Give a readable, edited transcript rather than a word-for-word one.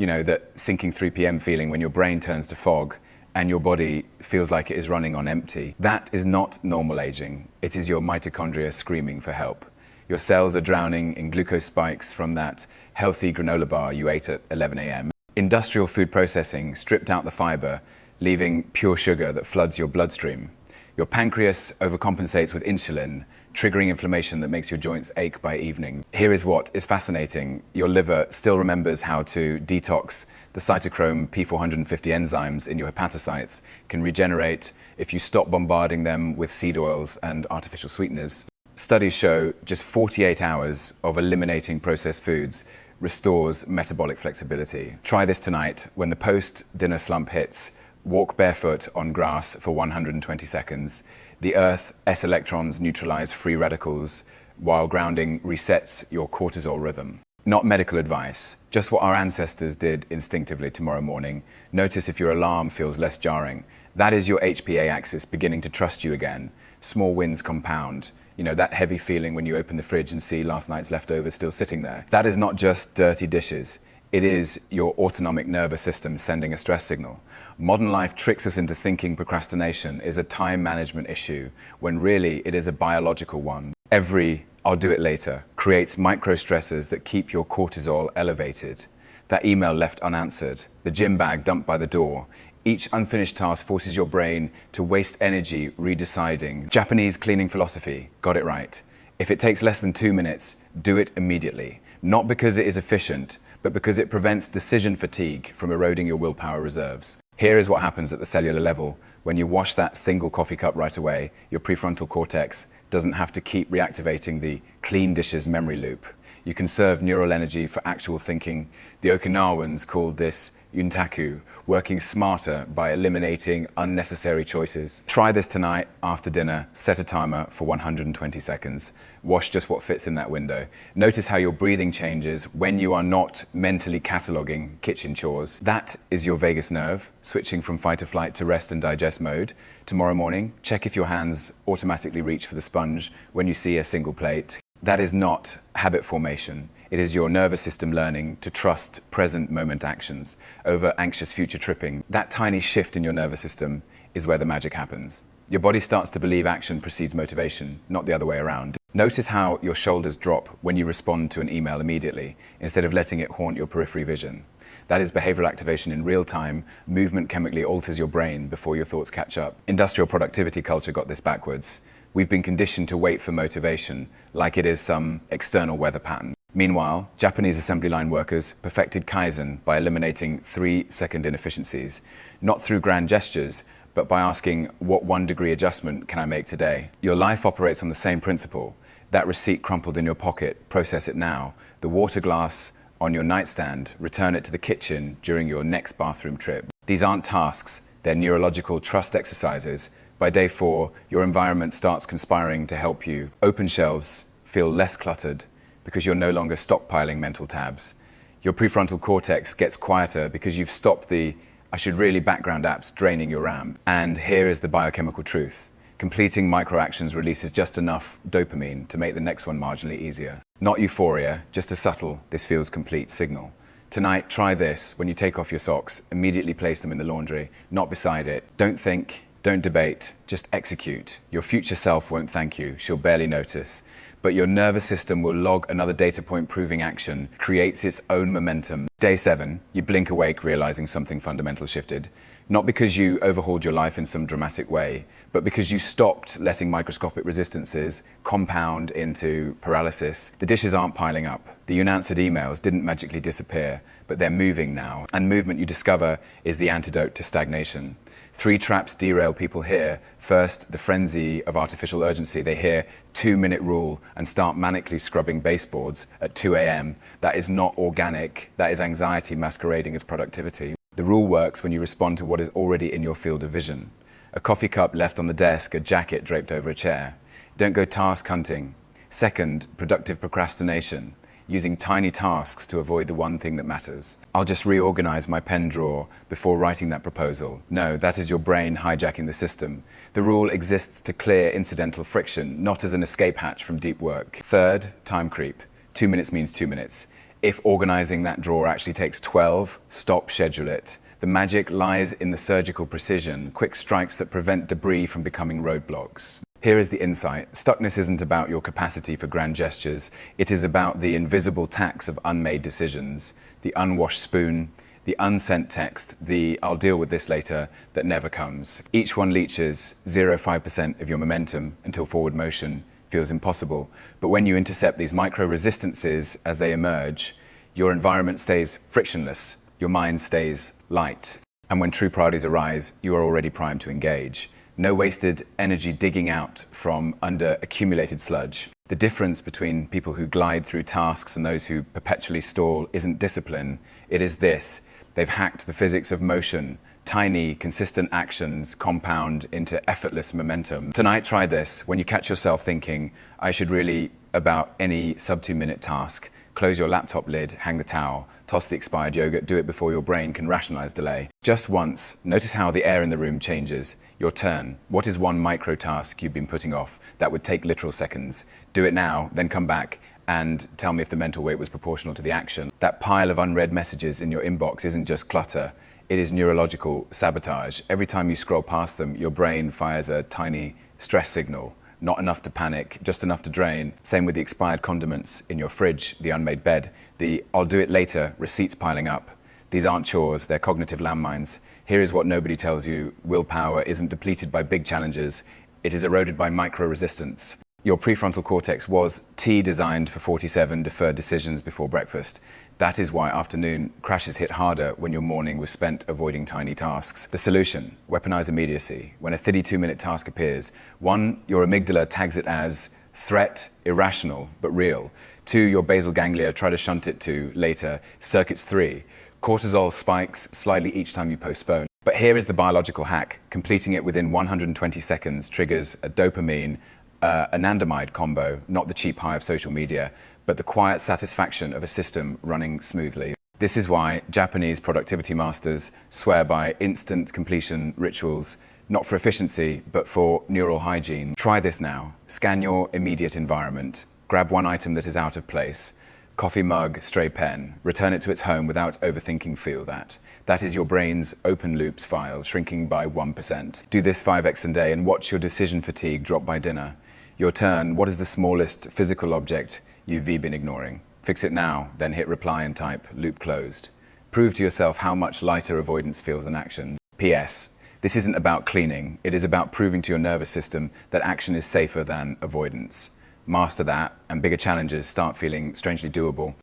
You know, that sinking 3 p.m. feeling when your brain turns to fog and your body feels like it is running on empty. That is not normal aging. It is your mitochondria screaming for help. Your cells are drowning in glucose spikes from that healthy granola bar you ate at 11 a.m. Industrial food processing stripped out the fiber, leaving pure sugar that floods your bloodstream. Your pancreas overcompensates with insulin, triggering inflammation that makes your joints ache by evening. Here is what is fascinating. Your liver still remembers how to detox. The cytochrome P450 enzymes in your hepatocytes can regenerate if you stop bombarding them with seed oils and artificial sweeteners. Studies show just 48 hours of eliminating processed foods restores metabolic flexibility. Try this tonight. When the post-dinner slump hits, walk barefoot on grass for 120 seconds. The Earth's S electrons neutralize free radicals, while grounding resets your cortisol rhythm. Not medical advice, just what our ancestors did instinctively tomorrow morning. Notice if your alarm feels less jarring. That is your HPA axis beginning to trust you again. Small wins compound. You know, that heavy feeling when you open the fridge and see last night's leftovers still sitting there. That is not just dirty dishes. It is your autonomic nervous system sending a stress signal. Modern life tricks us into thinking procrastination is a time management issue, when really it is a biological one. Every "I'll do it later" creates micro stressors that keep your cortisol elevated. That email left unanswered, the gym bag dumped by the door. Each unfinished task forces your brain to waste energy redeciding. Japanese cleaning philosophy, got it right. If it takes less than 2 minutes, do it immediately. Not because it is efficient, but because it prevents decision fatigue from eroding your willpower reserves. Here is what happens at the cellular level. When you wash that single coffee cup right away, your prefrontal cortex doesn't have to keep reactivating the clean dishes memory loop. You conserve neural energy for actual thinking. The Okinawans called this yuntaku, working smarter by eliminating unnecessary choices. Try this tonight after dinner. Set a timer for 120 seconds. Wash just what fits in that window. Notice how your breathing changes when you are not mentally cataloging kitchen chores. That is your vagus nerve, switching from fight or flight to rest and digest mode. Tomorrow morning, check if your hands automatically reach for the sponge when you see a single plate. That is not habit formation. It is your nervous system learning to trust present moment actions over anxious future tripping. That tiny shift in your nervous system is where the magic happens. Your body starts to believe action precedes motivation, not the other way around. Notice how your shoulders drop when you respond to an email immediately, instead of letting it haunt your periphery vision. That is behavioral activation in real time. Movement chemically alters your brain before your thoughts catch up. Industrial productivity culture got this backwards. We've been conditioned to wait for motivation, like it is some external weather pattern. Meanwhile, Japanese assembly line workers perfected Kaizen by eliminating 3-second inefficiencies, not through grand gestures, but by asking, what 1-degree adjustment can I make today? Your life operates on the same principle. That receipt crumpled in your pocket, process it now. The water glass on your nightstand, return it to the kitchen during your next bathroom trip. These aren't tasks, they're neurological trust exercises. By day 4, your environment starts conspiring to help you. Open shelves feel less cluttered because you're no longer stockpiling mental tabs. Your prefrontal cortex gets quieter because you've stopped the "I should really" background apps draining your RAM. And here is the biochemical truth. Completing micro-actions releases just enough dopamine to make the next one marginally easier. Not euphoria, just a subtle "this feels complete" signal. Tonight, try this. When you take off your socks, immediately place them in the laundry, not beside it. Don't think. Don't debate, just execute. Your future self won't thank you, she'll barely notice. But your nervous system will log another data point proving action, creates its own momentum. Day 7, you blink awake realizing something fundamental shifted. Not because you overhauled your life in some dramatic way, but because you stopped letting microscopic resistances compound into paralysis. The dishes aren't piling up. The unanswered emails didn't magically disappear, but they're moving now. And movement, you discover, is the antidote to stagnation. 3 traps derail people here. First, the frenzy of artificial urgency. They hear 2-minute rule and start manically scrubbing baseboards at 2 a.m. That is not organic. That is anxiety masquerading as productivity. The rule works when you respond to what is already in your field of vision. A coffee cup left on the desk, a jacket draped over a chair. Don't go task hunting. Second, productive procrastination. Using tiny tasks to avoid the one thing that matters. I'll just reorganize my pen drawer before writing that proposal. No, that is your brain hijacking the system. The rule exists to clear incidental friction, not as an escape hatch from deep work. Third, time creep. 2 minutes means 2 minutes. If organizing that drawer actually takes 12, stop, schedule it. The magic lies in the surgical precision, quick strikes that prevent debris from becoming roadblocks. Here is the insight. Stuckness isn't about your capacity for grand gestures. It is about the invisible tax of unmade decisions, the unwashed spoon, the unsent text, the "I'll deal with this later" that never comes. Each one leeches 0.5% of your momentum until forward motion feels impossible. But when you intercept these micro resistances as they emerge, your environment stays frictionless, your mind stays light. And when true priorities arise, you are already primed to engage. No wasted energy digging out from under accumulated sludge. The difference between people who glide through tasks and those who perpetually stall isn't discipline, it is this. They've hacked the physics of motion. Tiny, consistent actions compound into effortless momentum. Tonight, try this. When you catch yourself thinking, I should really about any sub 2-minute task, close your laptop lid, hang the towel, toss the expired yogurt, do it before your brain can rationalize delay. Just once, notice how the air in the room changes. Your turn. What is one micro task you've been putting off that would take literal seconds? Do it now, then come back and tell me if the mental weight was proportional to the action. That pile of unread messages in your inbox isn't just clutter. It is neurological sabotage. Every time you scroll past them, your brain fires a tiny stress signal. Not enough to panic, just enough to drain. Same with the expired condiments in your fridge, the unmade bed, the "I'll do it later" receipts piling up. These aren't chores, they're cognitive landmines. Here is what nobody tells you. Willpower isn't depleted by big challenges. It is eroded by micro resistance. Your prefrontal cortex was designed for 47 deferred decisions before breakfast. That is why afternoon crashes hit harder when your morning was spent avoiding tiny tasks. The solution: weaponize immediacy. When a 32-minute task appears, 1, your amygdala tags it as threat, irrational, but real. 2, your basal ganglia try to shunt it to later. Circuits 3, cortisol spikes slightly each time you postpone. But here is the biological hack. Completing it within 120 seconds triggers a dopamine, anandamide combo, not the cheap high of social media, but the quiet satisfaction of a system running smoothly. This is why Japanese productivity masters swear by instant completion rituals, not for efficiency, but for neural hygiene. Try this now. Scan your immediate environment. Grab one item that is out of place. Coffee mug, stray pen. Return it to its home without overthinking. Feel that. That is your brain's open loops file, shrinking by 1%. Do this 5x a day and watch your decision fatigue drop by dinner. Your turn. What is the smallest physical object you've been ignoring? Fix it now, then hit reply and type loop closed. Prove to yourself how much lighter avoidance feels than action. P.S. This isn't about cleaning. It is about proving to your nervous system that action is safer than avoidance. Master that, and bigger challenges start feeling strangely doable.